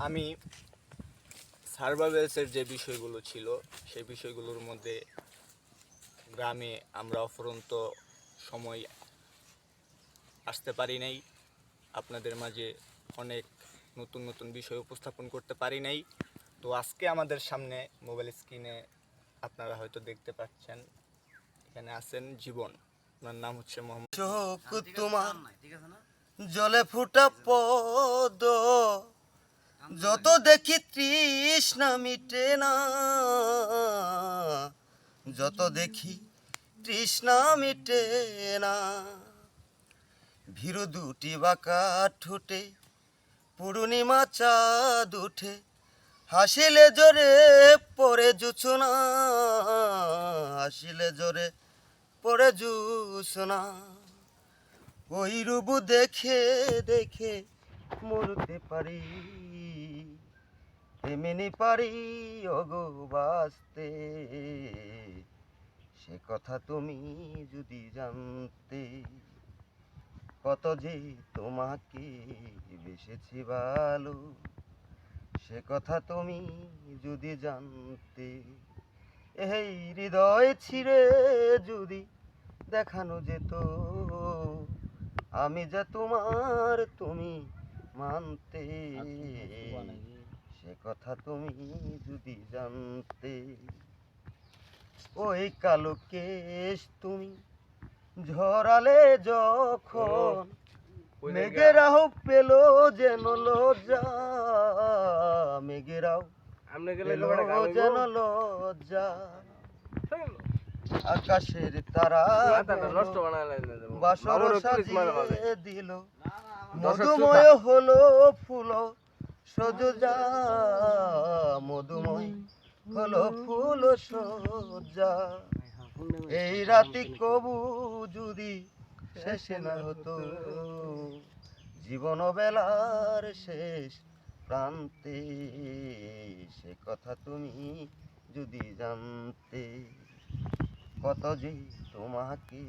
আমি সার্ভাইভেলসের যে বিষয়গুলো ছিল সেই বিষয়গুলোর মধ্যে গ্রামে আমরা অফুরন্ত সময় আসতে পারি নাই, আপনাদের মাঝে অনেক নতুন নতুন বিষয় উপস্থাপন করতে পারি নাই। তো আজকে আমাদের সামনে মোবাইল স্ক্রিনে আপনারা হয়তো দেখতে পাচ্ছেন, এখানে আছেন জীবন। ওনার নাম হচ্ছে মোহাম্মদ। চোখ তোমার জলে ফুটা পদ, যত দেখি তৃষ্ণা মিটে না, যত দেখি তৃষ্ণা মিটে না। ভীরু দুটি বাঁকা ঠোঁটে পূর্ণিমা চাঁদ উঠে, হাসিলে জোরে পড়ে জুছনা, হাসিলে জোরে পড়ে জুছনা। ওই রূপ দেখে দেখে মরতে পারি, এমনি পারি ওগো বাঁচতে। সে কথা তুমি যদি জানতে, কত যে তোমাকে বেসেছি ভালো। সে কথা তুমি যদি জানতে, এই হৃদয় ছিঁড়ে যদি দেখানো যেত, আমি যা তোমার তুমি মানতে। সে কথা তুমি যদি জানতে, ওই কালো কেশ তুমি ঝরালে যখন, মেঘেরাও পেল যেন লজ্জা, মেঘেরাও পেল যেন লজ্জা। আকাশের তারা বাসর সাজিয়ে দিল, মধুময় হলো ফুল সজ্জা, মধুময় হলো ফুল সজ্জা। এই রাতি কবু যদি শেষ না হতো, জীবন বেলার শেষ প্রান্তে। সে কথা তুমি যদি জানতে, কত যে তোমাকে